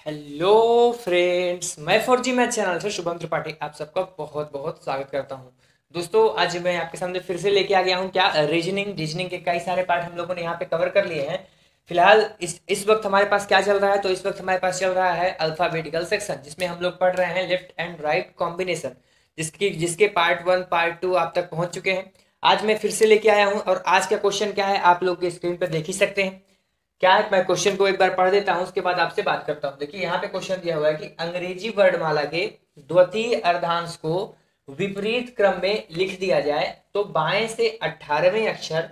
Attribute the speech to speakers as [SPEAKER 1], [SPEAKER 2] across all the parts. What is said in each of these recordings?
[SPEAKER 1] Hello friends, मैं 4G math channel से शुभम त्रिपाठी आप सबका बहुत बहुत स्वागत करता हूं। दोस्तों, आज मैं आपके सामने फिर से लेके आ गया हूं क्या रीजनिंग के कई सारे पार्ट हम लोगों ने यहाँ पे कवर कर लिए हैं। फिलहाल इस वक्त हमारे पास क्या चल रहा है, तो इस वक्त हमारे पास चल रहा है अल्फाबेटिकल सेक्शन, जिसमें हम लोग पढ़ रहे हैं लेफ्ट एंड राइट कॉम्बिनेशन, जिसकी जिसके पार्ट 1 पार्ट 2 आप तक पहुंच चुके हैं। आज मैं फिर से लेके आया हूँ और आज का क्वेश्चन क्या है आप लोग के स्क्रीन पर देख ही सकते हैं। क्या है, मैं क्वेश्चन को एक बार पढ़ देता हूं, उसके बाद आपसे बात करता हूं। देखिए यहाँ पे क्वेश्चन दिया हुआ है कि अंग्रेजी वर्णमाला के द्वितीय अर्धांश को विपरीत क्रम में लिख दिया जाए तो बाएं से 18वें अक्षर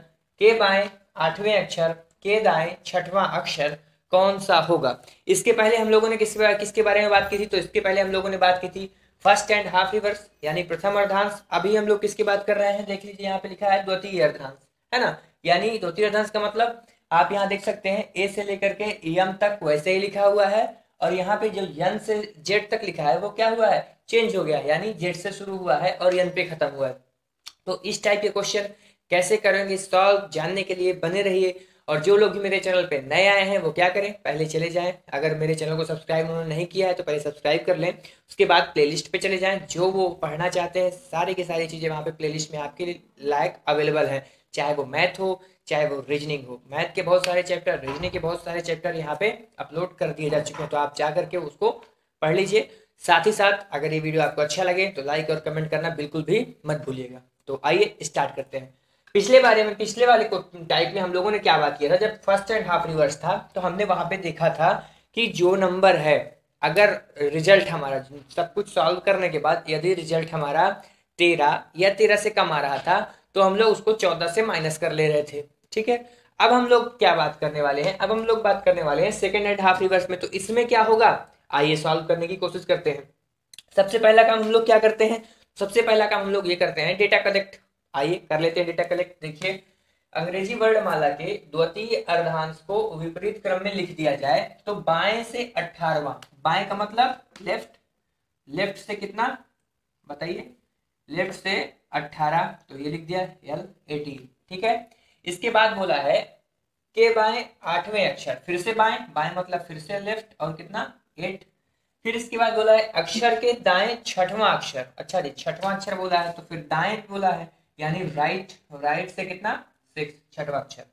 [SPEAKER 1] के बाएं 8वें अक्षर के दाएं 6वां अक्षर कौन सा होगा। इसके पहले हम लोगों ने किसके बारे में बात की थी, तो इसके पहले हम लोगों ने बात की थी फर्स्ट एंड हाफ रिवर्स यानी प्रथम अर्धांश। अभी हम लोग किसकी बात कर रहे हैं, देख लीजिए यहाँ पे लिखा है द्वितीय अर्धांश, है ना। यानी द्वितीय अर्धांश का मतलब आप यहाँ देख सकते हैं ए से लेकर के यम तक वैसे ही लिखा हुआ है, और यहाँ पे जो यन से जेड तक लिखा है वो क्या हुआ है, चेंज हो गया, यानी जेड से शुरू हुआ है और यन पे खत्म हुआ है। तो इस टाइप के क्वेश्चन कैसे करेंगे सॉल्व, जानने के लिए बने रहिए। और जो लोग भी मेरे चैनल पे नए आए हैं वो क्या करें, पहले चले जाएं, अगर मेरे चैनल को सब्सक्राइब उन्होंने नहीं किया है तो पहले सब्सक्राइब कर लें। उसके बाद प्लेलिस्ट पे चले जाएं, जो वो पढ़ना चाहते हैं सारी की सारी चीज़ें वहाँ पे प्लेलिस्ट में आपके लायक अवेलेबल हैं। चाहे वो मैथ हो, चाहे वो रीजनिंग हो, मैथ के बहुत सारे चैप्टर, रीजनिंग के बहुत सारे चैप्टर यहाँ पे अपलोड कर दिए जा चुके हैं, तो आप जा करके उसको पढ़ लीजिए। साथ ही साथ अगर ये वीडियो आपको अच्छा लगे तो लाइक और कमेंट करना बिल्कुल भी मत भूलिएगा। तो आइए स्टार्ट करते हैं। पिछले वाले टाइप में हम लोगों ने क्या बात किया था, जब फर्स्ट एंड हाफ रिवर्स था तो हमने वहां पे देखा था कि जो नंबर है, अगर रिजल्ट हमारा सब कुछ सॉल्व करने के बाद यदि रिजल्ट हमारा 13 या 13 से कम आ रहा था तो हम लोग उसको 14 से माइनस कर ले रहे थे। ठीक है, अब हम लोग क्या बात करने वाले हैं, अब हम लोग बात करने वाले हैं सेकेंड एंड हाफ रिवर्स में। तो इसमें क्या होगा, आइए सॉल्व करने की कोशिश करते हैं। सबसे पहला काम हम लोग क्या करते हैं, सबसे पहला काम हम लोग ये करते हैं डेटा कलेक्ट। आइए कर लेते हैं डेटा कलेक्ट। देखिए, अंग्रेजी वर्णमाला के द्वितीय अर्धांश को विपरीत क्रम में लिख दिया जाए तो बाएं से 18वां, बाएं का मतलब लेफ्ट, लेफ्ट से कितना बताइए, लेफ्ट से 18, तो ये लिख दिया एल 18। ठीक है, इसके बाद बोला है के बाएं 8वें अक्षर, फिर से बाएं, बाएं मतलब फिर से लेफ्ट, और कितना 8। फिर इसके बाद बोला है अक्षर के दाएं 6वां अक्षर, अच्छा जी 6वां अक्षर बोला है तो फिर दाएं बोला है, यानी राइट, राइट से कितना 6, 6वां अक्षर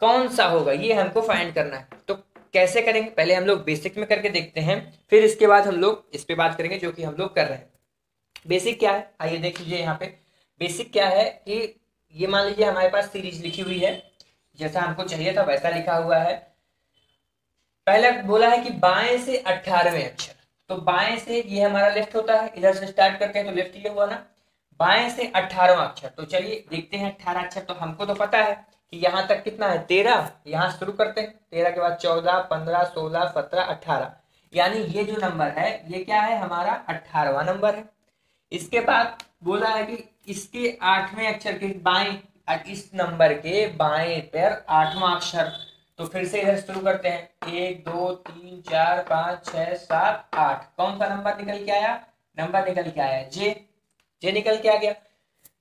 [SPEAKER 1] कौन सा होगा, ये हमको फाइंड करना है। तो कैसे करेंगे, पहले हम लोग बेसिक में करके देखते हैं, फिर इसके बाद हम लोग इस पे बात करेंगे जो कि हम लोग कर रहे हैं। बेसिक क्या है, आइए देख लीजिए यहाँ पे। बेसिक क्या है कि ये मान लीजिए हमारे पास सीरीज लिखी हुई है, जैसा हमको चाहिए था वैसा लिखा हुआ है। पहले बोला है कि बाएं से 18वें अक्षर, तो बाएं से ये हमारा लेफ्ट होता है, इधर से स्टार्ट करते हैं तो लेफ्ट ये हुआ ना। बाएं से 18वां अक्षर, तो चलिए देखते हैं 18 अक्षर। तो हमको तो पता है कि यहाँ तक कितना है 13, यहाँ शुरू करते हैं 13 के बाद 14, 15, 16, 17, 18, यानी ये जो नंबर है ये क्या है हमारा 18वां नंबर है। इसके बाद बोला है कि इसके 8वें अक्षर के बाएं, इस नंबर के बाएं पर 8वां अक्षर, तो फिर से इधर शुरू करते हैं 1 2 3 4 5 6 7 8, कौन सा नंबर निकल के आया, नंबर निकल के आया जे, जे निकल के आ गया।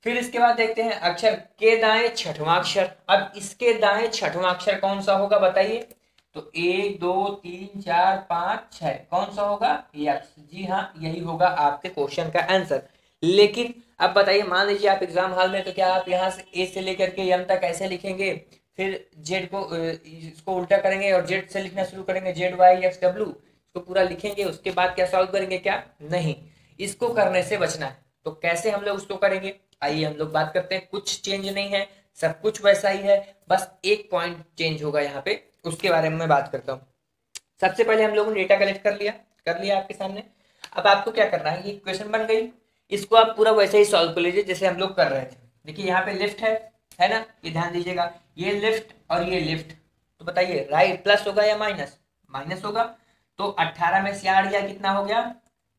[SPEAKER 1] फिर इसके बाद देखते हैं अक्षर के दाएं 6वां अक्षर, अब इसके दाएं 6वां अक्षर कौन सा होगा बताइए, तो 1 2 3 4 5 6 कौन सा होगा यक्स, जी हाँ यही होगा आपके क्वेश्चन का आंसर। लेकिन अब बताइए, मान लीजिए आप एग्जाम हॉल में, तो क्या आप यहाँ से ए से लेकर के एम तक ऐसे लिखेंगे, फिर जेड को इसको उल्टा करेंगे और जेड से लिखना शुरू करेंगे, जेड वाई एक्स डब्ल्यू, इसको पूरा लिखेंगे, उसके बाद क्या सॉल्व करेंगे, क्या नहीं, इसको करने से बचना है। तो कैसे हम लोग उसको करेंगे, आइए हम लोग बात करते हैं। कुछ चेंज नहीं है, सब कुछ वैसा ही है, बस एक पॉइंट चेंज होगा यहाँ पे, उसके बारे में मैं बात करता हूँ। सबसे पहले हम लोगों ने डेटा कलेक्ट कर लिया आपके सामने। अब आपको क्या करना है, ये क्वेश्चन बन गई, इसको आप पूरा वैसे ही सॉल्व कर लीजिए जैसे हम लोग कर रहे थे। देखिए यहाँ पे लेफ्ट है ना, ये ध्यान दीजिएगा, ये लेफ्ट और ये लेफ्ट, तो बताइए राइट प्लस होगा या माइनस, माइनस होगा। तो 18 में से 8 गया कितना हो गया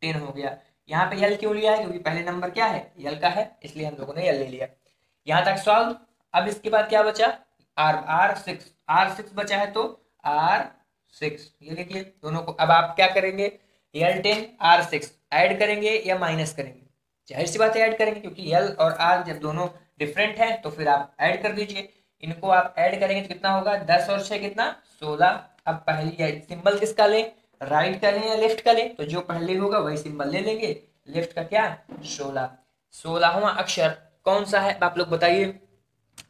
[SPEAKER 1] 10 हो गया। यहाँ पे यल क्यों लिया है, क्योंकि पहले नंबर क्या है यल का है, इसलिए हम लोगों ने यल ले लिया। यहाँ तक सॉल्व। अब इसके बाद क्या बचा, आर सिक्स बचा है, तो R6 ये लिखिए दोनों को। अब आप क्या करेंगे, L10 R6 ऐड करेंगे या माइनस करेंगे, जाहिर सी बात है ऐड करेंगे, क्योंकि L और R जब दोनों डिफरेंट है तो फिर आप ऐड कर दीजिए। इनको आप ऐड करेंगे तो कितना होगा 10 और 6 कितना 16। अब पहली सिंबल किसका लें, राइट का लें या लेफ्ट का लें, तो जो पहले होगा वही सिंबल ले लेंगे। लेफ्ट का क्या, 16। 16वां अक्षर कौन सा है आप लोग बताइए।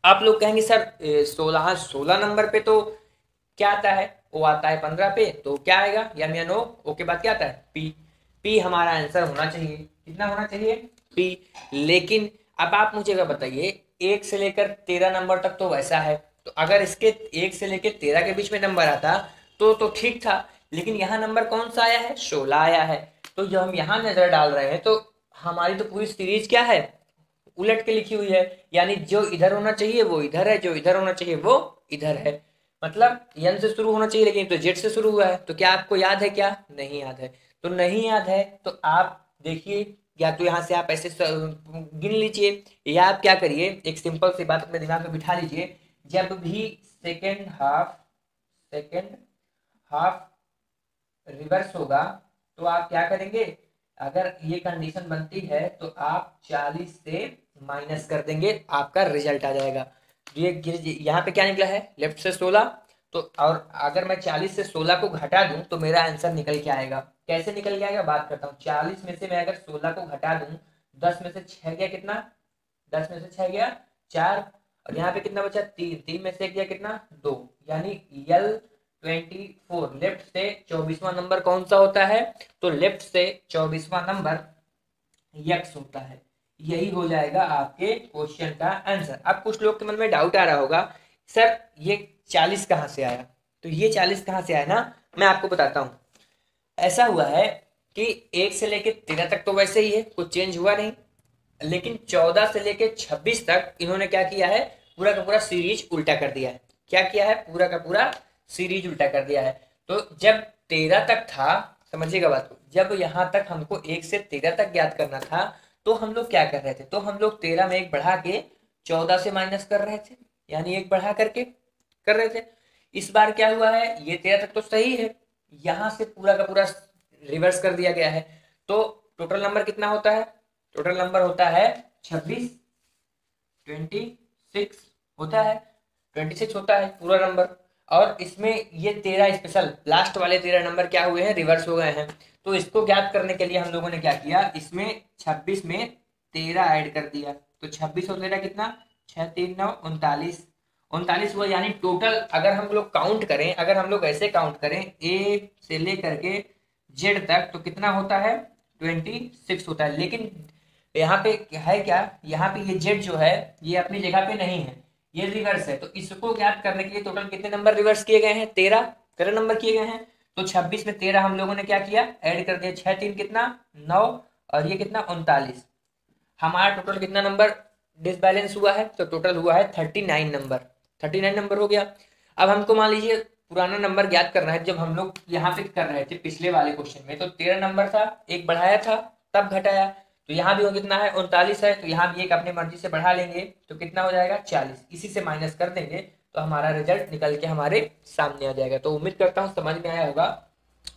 [SPEAKER 1] आप लोग कहेंगे सर 16 नंबर पे तो क्या आता है, ओ आता है 15 पे, तो क्या आएगा, यम या नो, ओ के बाद क्या आता है, पी। पी हमारा आंसर होना चाहिए, कितना होना चाहिए, पी। लेकिन अब आप मुझे अगर बताइए 1 से लेकर 13 नंबर तक तो वैसा है, तो अगर इसके 1 से लेकर 13 के बीच में नंबर आता तो ठीक था। लेकिन यहाँ नंबर कौन सा आया है, 16 आया है। तो जब हम यहाँ नजर डाल रहे हैं तो हमारी तो पूरी सीरीज क्या है, उलट के लिखी हुई है। यानी जो इधर होना चाहिए वो इधर है, जो इधर होना चाहिए वो इधर है। मतलब यन से शुरू होना चाहिए लेकिन तो जेड से शुरू हुआ है। तो क्या आपको याद है, क्या नहीं याद है, तो नहीं याद है तो आप देखिए, या तो यहाँ से आप ऐसे गिन लीजिए, या आप क्या करिए, एक सिंपल सी बात अपने दिमाग में बिठा लीजिए। जब भी सेकेंड हाफ रिवर्स होगा तो आप क्या करेंगे, अगर ये कंडीशन बनती है तो आप 40 से माइनस कर देंगे, आपका रिजल्ट आ जाएगा। ये यहाँ पे क्या निकला है, लेफ्ट से 16, तो और अगर मैं 40 से 16 को घटा दूं तो मेरा आंसर निकल के आएगा। कैसे निकल के आएगा बात करता हूँ। 40 में से मैं अगर 16 को घटा दूं, 10 में से 6 गया कितना, 10 में से 6 गया 4, और यहाँ पे कितना बचा 3, 3 में से गया कितना 2, यानी L24 लेफ्ट से 24वां नंबर कौन सा होता है, तो लेफ्ट से 24वां नंबर यक्स होता है। यही हो जाएगा आपके क्वेश्चन का आंसर। अब कुछ लोग के मन में डाउट आ रहा होगा, सर ये 40 कहाँ से आया, तो ये 40 कहाँ से आया ना, मैं आपको बताता हूँ। ऐसा हुआ है कि 1 से लेके 13 तक तो वैसे ही है, कुछ चेंज हुआ नहीं। लेकिन 14 से लेके 26 तक इन्होंने क्या किया है, पूरा का पूरा सीरीज उल्टा कर दिया है। क्या किया है, पूरा का पूरा सीरीज उल्टा कर दिया है। तो जब 13 तक था, समझिएगा बात को, जब यहां तक हमको 1 से 13 तक ज्ञात करना था, तो हम लोग क्या कर रहे थे, तो हम लोग 13 में एक बढ़ा के 14 से माइनस कर रहे थे, यानी एक बढ़ा करके कर रहे थे। इस बार क्या हुआ है, ये 13 तक तो सही है, यहां से पूरा का पूरा रिवर्स कर दिया गया है। तो टोटल नंबर कितना होता है, टोटल नंबर होता है 26, 26 होता है, 26 होता है पूरा नंबर। और इसमें ये 13 स्पेशल लास्ट वाले 13 नंबर क्या हुए हैं, रिवर्स हो गए हैं। तो इसको ज्ञात करने के लिए हम लोगों ने क्या किया, इसमें 26 में 13 ऐड कर दिया, तो 26 और 13 कितना, 6 3 9 39, 39 हुआ। यानी टोटल अगर हम लोग काउंट करें, अगर हम लोग ऐसे काउंट करें ए से लेकर के जेड तक, तो कितना होता है, 26 होता है। लेकिन यहाँ पे है क्या, यहाँ पे ये जेड जो है ये अपनी जगह पे नहीं है, ये रिवर्स है। तो इसको ज्ञात करने के लिए टोटल कितने नंबर रिवर्स किए गए हैं, 13 नंबर किए गए हैं। तो 26 में 13 हम लोगों ने क्या किया, ऐड कर दिया, 6 3 कितना 9, और ये कितना 39। हमारा टोटल कितना नंबर डिसबैलेंस हुआ है, तो टोटल हुआ है 39 नंबर, 39 नंबर हो गया। अब हमको मान लीजिए पुराना नंबर ज्ञात करना है। जब हम लोग यहाँ पे कर रहे थे पिछले वाले क्वेश्चन में, तो 13 नंबर था, एक बढ़ाया था तब घटाया, तो यहाँ भी वो कितना है 39 है, तो यहाँ भी एक अपनी मर्जी से बढ़ा लेंगे तो कितना हो जाएगा 40, इसी से माइनस कर देंगे तो हमारा रिजल्ट निकल के हमारे सामने आ जाएगा। तो उम्मीद करता हूँ समझ में आया होगा।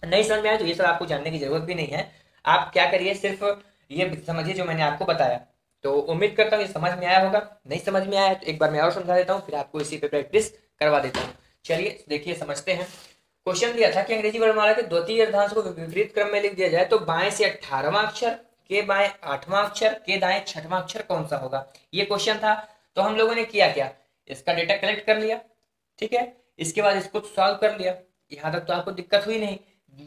[SPEAKER 1] नहीं समझ में आया तो ये सब आपको जानने की जरूरत भी नहीं है। आप क्या करिए, सिर्फ ये समझिए जो मैंने आपको बताया। तो उम्मीद करता हूँ ये समझ में आया होगा। नहीं समझ में आया तो एक बार मैं और समझा देता हूँ, फिर आपको इसी पे प्रैक्टिस करवा देता हूँ। चलिए देखिए समझते हैं। क्वेश्चन दिया था कि अंग्रेजी वर्णमाला के द्वितीय अर्धांश को विपरीत क्रम में लिख दिया जाए तो बाएं से 18वां अक्षर, के बाएं 8वां अक्षर, के दाएं 6वां अक्षर कौन सा होगा, ये क्वेश्चन था। तो हम लोगों ने किया क्या, इसका डेटा कलेक्ट कर लिया, ठीक है, इसके बाद इसको सॉल्व कर लिया। यहाँ तक तो आपको दिक्कत हुई नहीं,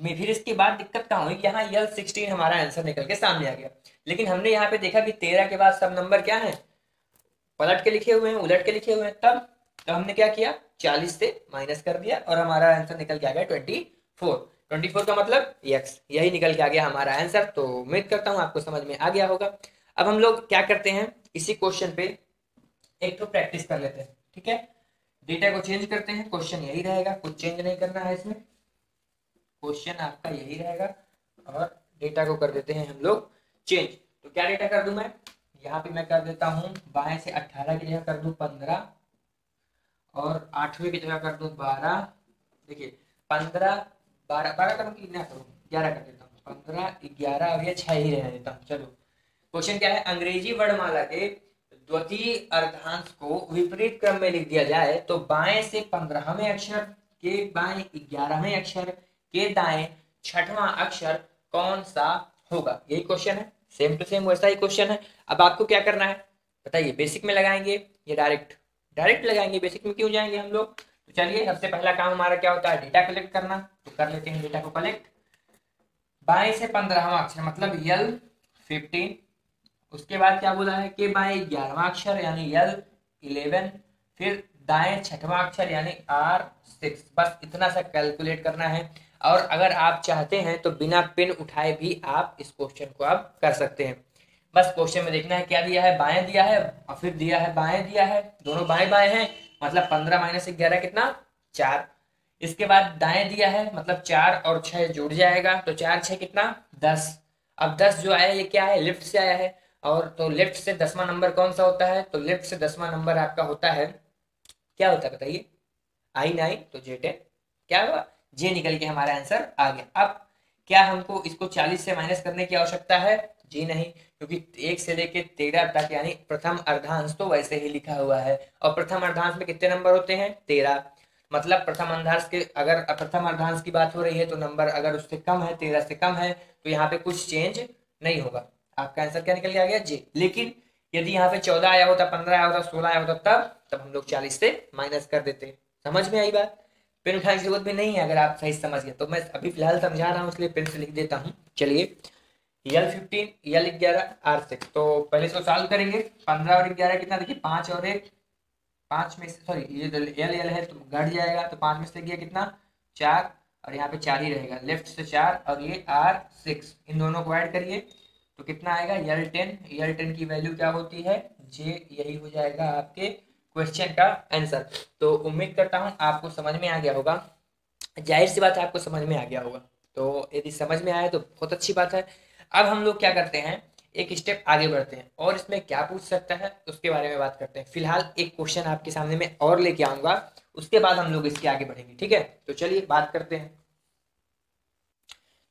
[SPEAKER 1] फिर इसके बाद दिक्कत कहाँ हुई, यहाँ L16 हमारा आंसर निकल के सामने आ गया। लेकिन हमने यहाँ पे देखा कि 13 के बाद सब नंबर क्या है, पलट के लिखे हुए हैं, उलट के लिखे हुए हैं। तब तो हमने क्या किया, 40 से माइनस कर दिया और हमारा आंसर निकल के आ गया 24। 24 का मतलब यक्स, यही निकल के आ गया हमारा आंसर। तो उम्मीद करता हूँ आपको समझ में आ गया होगा। अब हम लोग क्या करते हैं, इसी क्वेश्चन पे एक तो प्रैक्टिस कर लेते हैं, ठीक है। डेटा को चेंज करते हैं, क्वेश्चन यही रहेगा, कुछ चेंज नहीं करना है इसमें, क्वेश्चन आपका यही रहेगा। और डेटा को कर देते हैं हम लोग चेंज। तो क्या डेटा कर दूं मैं, यहाँ पे मैं कर देता हूँ बाएं से 18 की जगह कर दूं 15, और 8वें की जगह कर दूं 12। देखिए 15 12 12 का मैं कितना करूँ, 11 कर देता हूँ, 15 11, अब ये 6 ही रहने देता हूँ। चलो क्वेश्चन क्या है, अंग्रेजी वर्णमाला के द्वितीय अर्धांश को विपरीत क्रम में लिख दिया जाए तो बाएं से 15वें अक्षर, के बाएं 11वें अक्षर, के दाएं छठवां अक्षर कौन सा होगा, यही क्वेश्चन है। सेम टू सेम वैसा ही क्वेश्चन है। अब आपको क्या करना है बताइए, बेसिक में लगाएंगे या डायरेक्ट डायरेक्ट लगाएंगे, बेसिक में क्यों जाएंगे हम लोग। तो चलिए सबसे पहला काम हमारा क्या होता है, डेटा कलेक्ट करना। तो कर लेते हैं डेटा को कलेक्ट। बाएं से 15वां अक्षर मतलब L15, उसके बाद क्या बोला है कि बाएं 11वां अक्षर यानी L11, फिर दाएं छठवां अक्षर यानी R6। बस इतना सा कैलकुलेट करना है। और अगर आप चाहते हैं तो बिना पेन उठाए भी आप इस क्वेश्चन को आप कर सकते हैं। बस क्वेश्चन में देखना है क्या दिया है, बाएं दिया है और फिर दिया है बाएं दिया है, दोनों बाएं बाएं हैं, मतलब 15 माइनस 11 कितना 4। इसके बाद दाएं दिया है मतलब 4 और 6 जुड़ जाएगा, तो 4 6 कितना 10। अब 10 जो आया ये क्या है, लेफ्ट से आया है। और तो लेफ्ट से 10वां नंबर कौन सा होता है, तो लेफ्ट से 10वां नंबर आपका होता है, क्या होता है बताइए, I9, तो J10 क्या हुआ, जे निकल के हमारा आंसर आ गया। अब क्या हमको इसको 40 से माइनस करने की आवश्यकता है, जी नहीं, क्योंकि 1 से लेके 13 तक यानी प्रथम अर्धांश तो वैसे ही लिखा हुआ है। और प्रथम अर्धांश में कितने नंबर होते हैं, 13। मतलब प्रथम अर्धांश के, अगर प्रथम अर्धांश की बात हो रही है तो नंबर अगर उससे कम है, 13 से कम है, तो यहाँ पे कुछ चेंज नहीं होगा। आपका आंसर क्या निकल के आ गया, जे। लेकिन यदि यहाँ पे 14 आया होता, 15 आया होता, 16 आया होता, तब हम लोग 40 से माइनस कर देते। समझ में आई बात। पेन उठाने की जरूरत भी नहीं है अगर आप सही समझ गए तो। मैं अभी फिलहाल समझा रहा हूँ इसलिए पेन से लिख देता हूँ। चलिए L15 L11 R6, तो पहले इसको सॉल्व करेंगे। 15 और 11 कितना, देखिए 5 और 1, 5 में से सॉरी ये तो L है तो घट जाएगा, तो 5 में से गया कितना 4, और यहाँ पे 4 ही रहेगा, लेफ्ट से 4 और ये R6, इन दोनों को ऐड करिए तो कितना आएगा L10 की वैल्यू क्या होती है, जे। यही हो जाएगा आपके क्वेश्चन का आंसर। तो उम्मीद करता हूँ आपको समझ में आ गया होगा, जाहिर सी बात है आपको समझ में आ गया होगा। तो यदि समझ में आया तो बहुत अच्छी बात है। अब हम लोग क्या करते हैं, एक स्टेप आगे बढ़ते हैं और इसमें क्या पूछ सकता है उसके बारे में बात करते हैं। फिलहाल एक क्वेश्चन आपके सामने में और लेके आऊंगा, उसके बाद हम लोग इसके आगे बढ़ेंगे, ठीक है। तो चलिए बात करते हैं।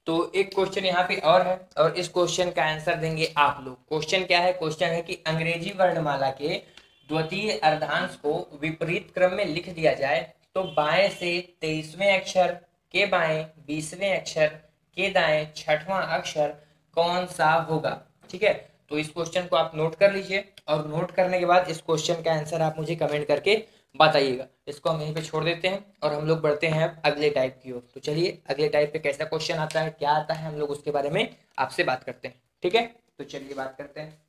[SPEAKER 1] तो एक क्वेश्चन यहाँ पे और है और इस क्वेश्चन का आंसर देंगे आप लोग। क्वेश्चन क्या है, क्वेश्चन है कि अंग्रेजी वर्णमाला के द्वितीय अर्धांश को विपरीत क्रम में लिख दिया जाए तो बाएं से 23वें अक्षर के बाएं 20वें अक्षर के दाएं छठवां अक्षर कौन सा होगा, ठीक है। तो इस क्वेश्चन को आप नोट कर लीजिए और नोट करने के बाद इस क्वेश्चन का आंसर आप मुझे कमेंट करके बताइएगा। इसको हम यहीं पे छोड़ देते हैं और हम लोग बढ़ते हैं अब अगले टाइप की ओर। तो चलिए अगले टाइप पे कैसा क्वेश्चन आता है, क्या आता है, हम लोग उसके बारे में आपसे बात करते हैं, ठीक है। तो चलिए बात करते हैं।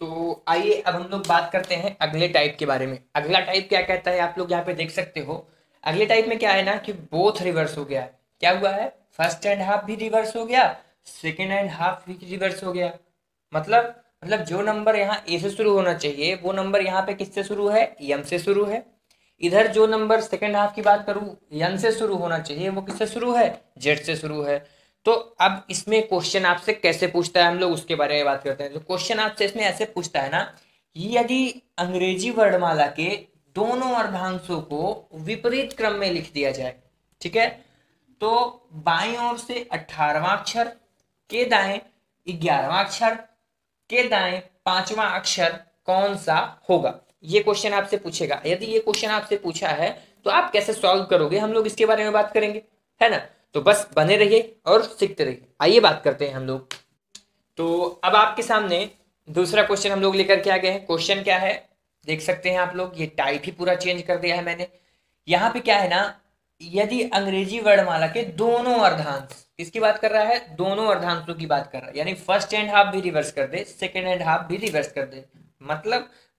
[SPEAKER 1] तो आइए अब हम लोग बात करते हैं अगले टाइप के बारे में। अगला टाइप क्या कहता है, आप लोग यहाँ पे देख सकते हो। अगले टाइप में क्या है ना कि बोथ रिवर्स हो गया। क्या हुआ है, फर्स्ट एंड हाफ भी रिवर्स हो गया, सेकेंड एंड हाफ भी रिवर्स हो गया। मतलब जो नंबर यहाँ ए से शुरू होना चाहिए वो नंबर यहाँ पे किससे शुरू है, यम से शुरू है। इधर जो नंबर सेकेंड हाफ की बात करूं यन से शुरू होना चाहिए वो किससे शुरू है, जेड से शुरू है। तो अब इसमें क्वेश्चन आपसे कैसे पूछता है, हम लोग उसके बारे में बात करते हैं। तो क्वेश्चन आपसे इसमें ऐसे पूछता है ना, यदि अंग्रेजी वर्णमाला के दोनों अर्धांशों को विपरीत क्रम में लिख दिया जाए, ठीक है, तो बाईं ओर से 18वां अक्षर के दाएं 11वां अक्षर के दाएं 5वां अक्षर कौन सा होगा, ये क्वेश्चन आपसे पूछेगा। यदि ये क्वेश्चन आपसे पूछा है तो आप कैसे सॉल्व करोगे, हम लोग इसके बारे में बात करेंगे, है ना। तो बस बने रहिए और सीखते रहिए। आइए बात करते हैं हम लोग। तो अब आपके सामने दूसरा क्वेश्चन हम लोग लेकर के आ गए हैं। क्वेश्चन क्या है देख सकते हैं आप लोग, ये टाइप ही पूरा चेंज कर दिया है मैंने। यहाँ पे क्या है ना, यदि अंग्रेजी वर्णमाला के दोनों अर्धांश, किसकी बात कर रहा है, दोनों अर्धांशों की बात कर रहा है, यानी फर्स्ट एंड हाफ भी रिवर्स कर दे, सेकेंड एंड हाफ भी रिवर्स कर दे।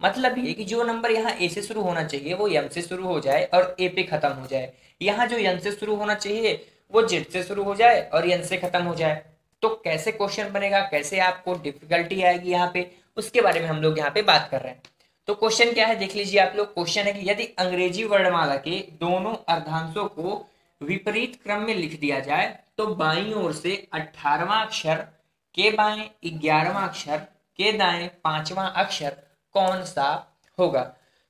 [SPEAKER 1] मतलब ये कि जो नंबर यहाँ ए से शुरू होना चाहिए वो एम से शुरू हो जाए और ए पे खत्म हो जाए। यहाँ जो एन से शुरू होना चाहिए वो जेड से शुरू हो जाए और एन से खत्म हो जाए। तो कैसे क्वेश्चन बनेगा, कैसे आपको डिफिकल्टी आएगी यहाँ पे, उसके बारे में हम लोग यहाँ पे बात कर रहे हैं। तो क्वेश्चन क्या है देख लीजिए आप लोग। क्वेश्चन है कि यदि अंग्रेजी वर्णमाला के दोनों अर्धांशों को विपरीत क्रम में लिख दिया जाए तो बाईं ओर से 18वां अक्षर के बाएं 11वां अक्षर के दाएं 5वां अक्षर कौन सा होगा।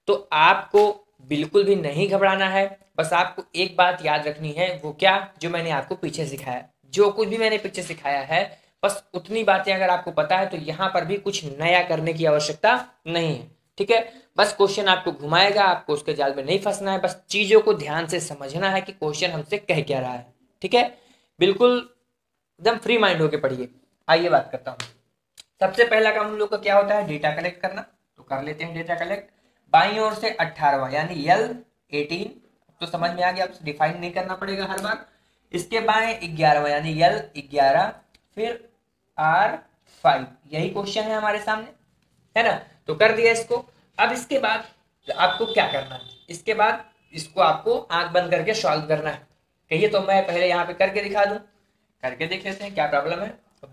[SPEAKER 1] तो आपको बिल्कुल भी नहीं घबराना है, बस आपको एक बात याद रखनी है, वो क्या, जो मैंने आपको पीछे सिखाया, जो कुछ भी मैंने पीछे सिखाया है बस उतनी बातें अगर आपको पता है तो यहाँ पर भी कुछ नया करने की आवश्यकता नहीं है, ठीक है। बस क्वेश्चन आपको घुमाएगा, आपको उसके जाल में नहीं फंसना है, बस चीजों को ध्यान से समझना है कि क्वेश्चन हमसे कह क्या रहा है, ठीक है, बिल्कुल एकदम फ्री माइंड होके पढ़िए। आइए बात करता हूँ। सबसे पहला काम हम लोग का क्या होता है, डेटा कलेक्ट करना। तो कर लेते हैं डेटा कलेक्ट। बाईं ओर से 18वां यानी L18, तो समझ में आ गया, आपसे डिफाइन नहीं करना पड़ेगा हर बार। इसके बाएं 11वां यानी L11, फिर R5। यही क्वेश्चन है हमारे सामने, है ना। तो कर दिया इसको। अब इसके बाद आपको क्या करना है, इसके बाद इसको आपको आंख बंद करके सॉल्व करना है। कहिए तो मैं पहले यहाँ पे करके दिखा दूं, करके देख लेते हैं क्या प्रॉब्लम है।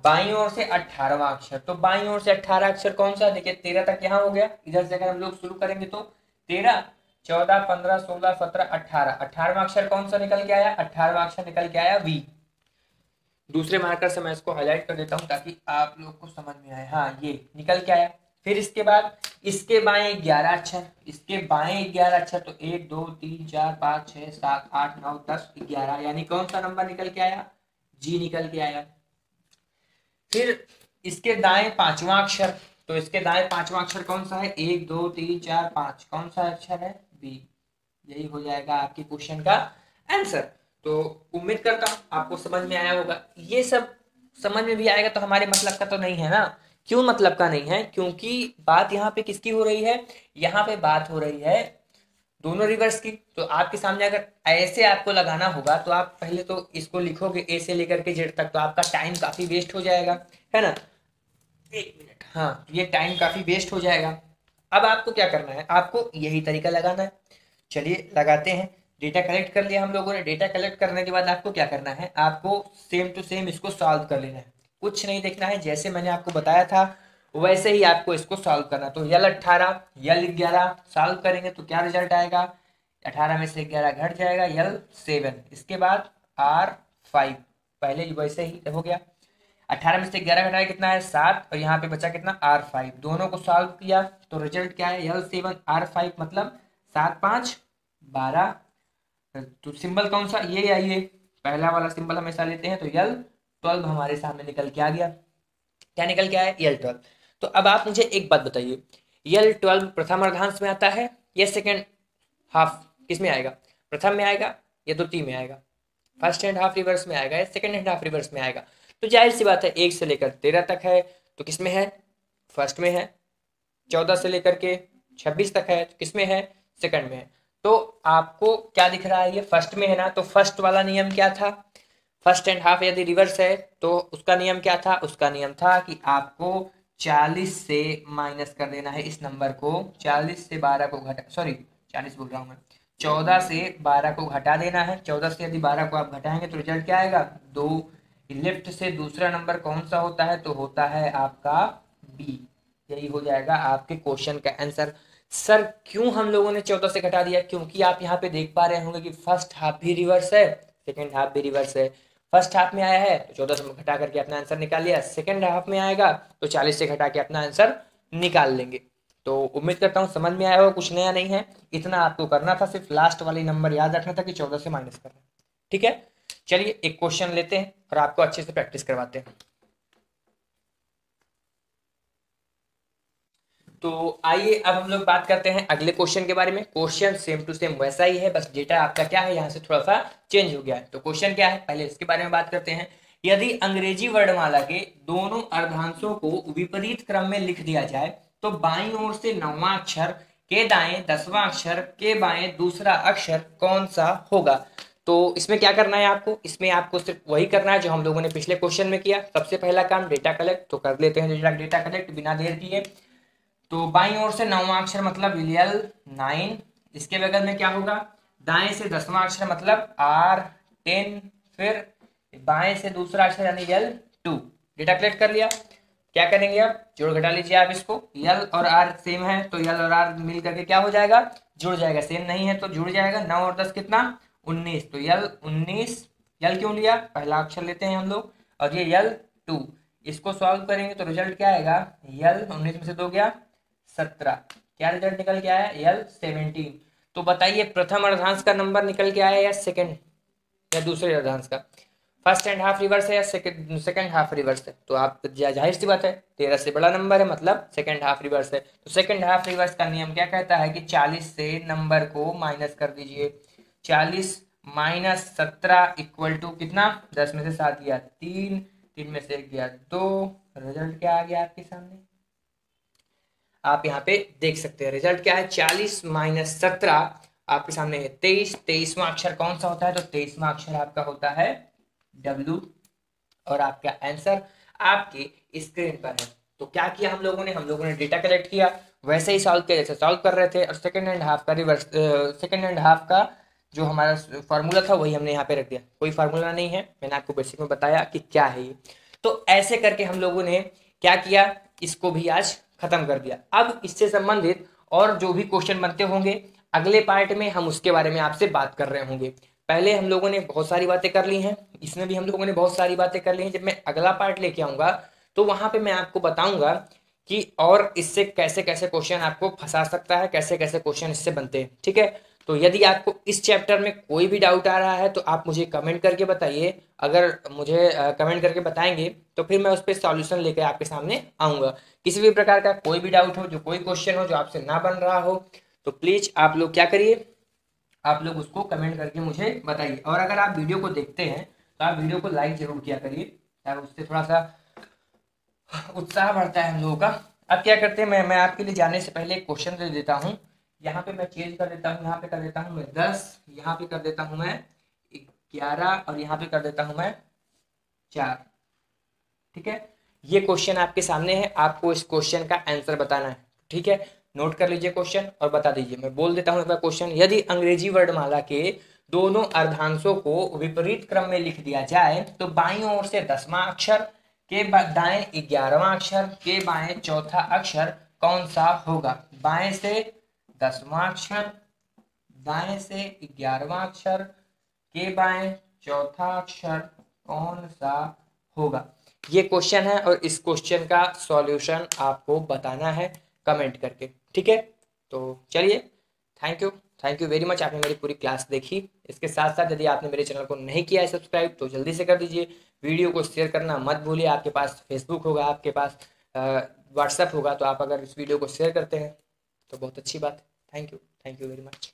[SPEAKER 1] बाईं ओर से 18वां अक्षर, तो बाईं ओर से 18 अक्षर कौन सा, देखिए 13 तक यहाँ हो गया। इधर से अगर हम लोग शुरू करेंगे तो 13, 14, 15, 16, 17, 18, 18वां अक्षर कौन सा निकल के आया, 18वां अक्षर निकल के आया V। दूसरे मार्कर से मैं इसको हाईलाइट कर देता हूं ताकि आप लोग को समझ में आए। हाँ, ये निकल के आया। फिर इसके बाद इसके बाएं 11 अक्षर, इसके बाएं 11 अक्षर, तो 1, 2, 3, 4, 5, 6, 7, 8, 9, 10, 11, यानी कौन सा नंबर निकल के आया, G निकल के आया। फिर इसके दाएं 5वां अक्षर, तो इसके दाएं 5वां अक्षर कौन सा है, 1, 2, 3, 4, 5, कौन सा अक्षर है, B। यही हो जाएगा आपके क्वेश्चन का आंसर। तो उम्मीद करता हूं आपको समझ में आया होगा। ये सब समझ में भी आएगा तो हमारे मतलब का तो नहीं है ना। क्यों मतलब का नहीं है, क्योंकि बात यहाँ पे किसकी हो रही है, यहाँ पे बात हो रही है दोनों रिवर्स की। तो आपके सामने अगर ऐसे आपको लगाना होगा तो आप पहले तो इसको लिखोगे ए से लेकर के जेड तक, तो आपका टाइम काफी वेस्ट हो जाएगा, है ना। एक मिनट, हाँ, ये टाइम काफी वेस्ट हो जाएगा। अब आपको क्या करना है, आपको यही तरीका लगाना है। चलिए लगाते हैं। डेटा कलेक्ट कर लिया हम लोगों ने। डेटा कलेक्ट करने के बाद आपको क्या करना है, आपको सेम टू सेम इसको सॉल्व कर लेना है। कुछ नहीं देखना है, जैसे मैंने आपको बताया था वैसे ही आपको इसको सॉल्व करना। तो L18, L11 सॉल्व करेंगे तो क्या रिजल्ट आएगा, 18 में से 11 घट जाएगा, L7। इसके बाद R5, पहले वैसे ही हो गया। 18 में से 11 घटाया कितना है, 7, और यहाँ पे बचा कितना, R5। दोनों को सॉल्व किया तो रिजल्ट क्या है, L7 R5, मतलब 7, 5, 12। तो सिंबल कौन सा, ये आइए, पहला वाला सिंबल हमेशा लेते हैं। तो L12 हमारे सामने निकल के आ गया। क्या निकल के आया, L12। तो अब आप मुझे एक बात बताइए, L12 प्रथम अर्धांश में आता है या सेकेंड हाफ किस में आएगा, प्रथम में आएगा या द्वितीय में आएगा, फर्स्ट हैंड हाफ रिवर्स में आएगा या सेकेंड हैंड हाफ रिवर्स में आएगा। तो जाहिर सी बात है 1 से लेकर 13 तक है तो किस में है, फर्स्ट में है। 14 से लेकर के 26 तक है तो किस में है, सेकंड में है। तो आपको क्या दिख रहा है, ये फर्स्ट में है ना। तो फर्स्ट वाला नियम क्या था, फर्स्ट एंड हाफ यदि रिवर्स है तो उसका नियम क्या था, उसका नियम था कि आपको 40 से माइनस कर देना है इस नंबर को, 40 से 12 को घटा, सॉरी 40 बोल रहा हूँ मैं, 14 से 12 को घटा देना है। 14 से यदि 12 को आप घटाएंगे तो रिजल्ट क्या आएगा, 2। लेफ्ट से दूसरा नंबर कौन सा होता है, तो होता है आपका बी। यही हो जाएगा आपके क्वेश्चन का आंसर। सर क्यों हम लोगों ने 14 से घटा दिया, क्योंकि आप यहाँ पे देख पा रहे होंगे कि फर्स्ट हाफ भी रिवर्स है, सेकेंड हाफ भी रिवर्स है। फर्स्ट हाफ में आया है तो 14 से घटा करके अपना आंसर निकाल लिया, सेकेंड हाफ में आएगा तो 40 से घटा के अपना आंसर निकाल लेंगे। तो उम्मीद करता हूँ समझ में आया होगा, कुछ नया नहीं है। इतना आपको करना था, सिर्फ लास्ट वाली नंबर याद रखना था कि 14 से माइनस करना। ठीक है, चलिए एक क्वेश्चन लेते हैं और आपको अच्छे से प्रैक्टिस करवाते हैं। तो आइए अब हम लोग बात करते हैं अगले क्वेश्चन के बारे में। क्वेश्चन सेम टू सेम वैसा ही है, बस डेटा आपका क्या है यहाँ से थोड़ा सा चेंज हो गया है। तो क्वेश्चन क्या है, पहले इसके बारे में बात करते हैं। यदि अंग्रेजी वर्णमाला के दोनों अर्धांशों को विपरीत क्रम में लिख दिया जाए तो बाईं ओर से 9वां अक्षर के दाएं 10वां अक्षर के बाएं दूसरा अक्षर कौन सा होगा। तो इसमें क्या करना है आपको, इसमें आपको सिर्फ वही करना है जो हम लोगों ने पिछले क्वेश्चन में किया। सबसे पहला काम डेटा कलेक्ट, तो कर लेते हैं डेटा कलेक्ट बिना देर किए। तो बाईं ओर से 9वां अक्षर मतलब L9, इसके बगल में क्या होगा, दाएं से 10वां अक्षर मतलब R10, फिर बाएं से दूसरा अक्षर यानी L2। डेटा कलेक्ट कर लिया, क्या करेंगे अब, जोड़ घटा लीजिए आप इसको। L और R सेम है तो L और R मिल करके क्या हो जाएगा, जुड़ जाएगा। सेम नहीं है तो जुड़ जाएगा। 9 और 10 कितना, 19, तो L19। L क्यों लिया, पहला अक्षर लेते हैं हम लोग, और ये L2। इसको सॉल्व करेंगे तो रिजल्ट क्या आएगा, L19 में से 2 गया 17, क्या रिजल्ट निकल के आया, L17। तो बताइए प्रथम अर्धांश का नंबर निकल के आया या सेकंड या दूसरे अर्धांश का, फर्स्ट एंड हाफ रिवर्स है या सेकंड हाफ रिवर्स है। तो आप जाहिर सी बात है 13 से बड़ा नंबर है मतलब सेकंड हाफ रिवर्स है। तो सेकंड हाफ रिवर्स का नियम क्या कहता है कि 40 से नंबर को माइनस कर दीजिए। 40 -17 इक्वल टू कितना, 10 में से 7 गया 3, 3 में से 1 गया 2। रिजल्ट क्या आ गया आपके सामने, आप यहाँ पे देख सकते हैं रिजल्ट क्या है, 40 - 17 आपके सामने है 23। 23वां अक्षर कौन सा होता है, तो 23वां अक्षर आपका होता है W। और आपका आंसर आपके स्क्रीन पर है। तो क्या किया हम लोगों ने डेटा कलेक्ट किया, वैसे ही सॉल्व किया जैसे सॉल्व कर रहे थे, और सेकंड एंड हाफ का रिवर्स, सेकंड एंड हाफ का जो हमारा फार्मूला था वही हमने यहाँ पे रख दिया। कोई फार्मूला नहीं है, मैंने आपको बेसिक में बताया कि क्या है ये। तो ऐसे करके हम लोगों ने क्या किया, इसको भी आज खत्म कर दिया। अब इससे संबंधित और जो भी क्वेश्चन बनते होंगे अगले पार्ट में हम उसके बारे में आपसे बात कर रहे होंगे। पहले हम लोगों ने बहुत सारी बातें कर ली हैं, इसमें भी हम लोगों ने बहुत सारी बातें कर ली हैं। जब मैं अगला पार्ट लेके आऊंगा तो वहां पे मैं आपको बताऊंगा कि और इससे कैसे कैसे क्वेश्चन आपको फंसा सकता है, कैसे कैसे क्वेश्चन इससे बनते हैं। ठीक है, तो यदि आपको इस चैप्टर में कोई भी डाउट आ रहा है तो आप मुझे कमेंट करके बताइए। अगर मुझे कमेंट करके बताएंगे तो फिर मैं उस पर सॉल्यूशन लेकर आपके सामने आऊंगा। किसी भी प्रकार का कोई भी डाउट हो, जो कोई क्वेश्चन हो जो आपसे ना बन रहा हो, तो प्लीज आप लोग क्या करिए, आप लोग उसको कमेंट करके मुझे बताइए। और अगर आप वीडियो को देखते हैं तो आप वीडियो को लाइक जरूर किया करिए, यार उससे थोड़ा सा उत्साह बढ़ता है हम लोगों का। अब क्या करते हैं, मैं आपके लिए जाने से पहले एक क्वेश्चन दे देता हूँ। यहाँ पे मैं चेंज कर देता हूँ, यहाँ पे कर देता हूँ मैं 10, यहाँ पे कर देता हूँ मैं 11, और यहाँ पे कर देता हूँ मैं 4। ठीक है, ये क्वेश्चन आपके सामने है, आपको इस क्वेश्चन का आंसर बताना है। ठीक है, नोट कर लीजिए क्वेश्चन और बता दीजिए। मैं बोल देता हूँ क्वेश्चन, यदि अंग्रेजी वर्णमाला के दोनों अर्धांशों को विपरीत क्रम में लिख दिया जाए तो बाईं ओर से 10वां अक्षर के दाएं 11वां अक्षर के बाएं चौथा अक्षर कौन सा होगा। बाएं से 10वां अक्षर, दाएं से 11वां अक्षर के बाएं चौथा अक्षर कौन सा होगा, ये क्वेश्चन है। और इस क्वेश्चन का सॉल्यूशन आपको बताना है कमेंट करके। ठीक है, तो चलिए, थैंक यू वेरी मच, आपने मेरी पूरी क्लास देखी। इसके साथ साथ यदि आपने मेरे चैनल को नहीं किया है सब्सक्राइब तो जल्दी से कर दीजिए। वीडियो को शेयर करना मत भूलिए। आपके पास फेसबुक होगा, आपके पास व्हाट्सएप होगा, तो आप अगर इस वीडियो को शेयर करते हैं तो बहुत अच्छी बात है। Thank you very much.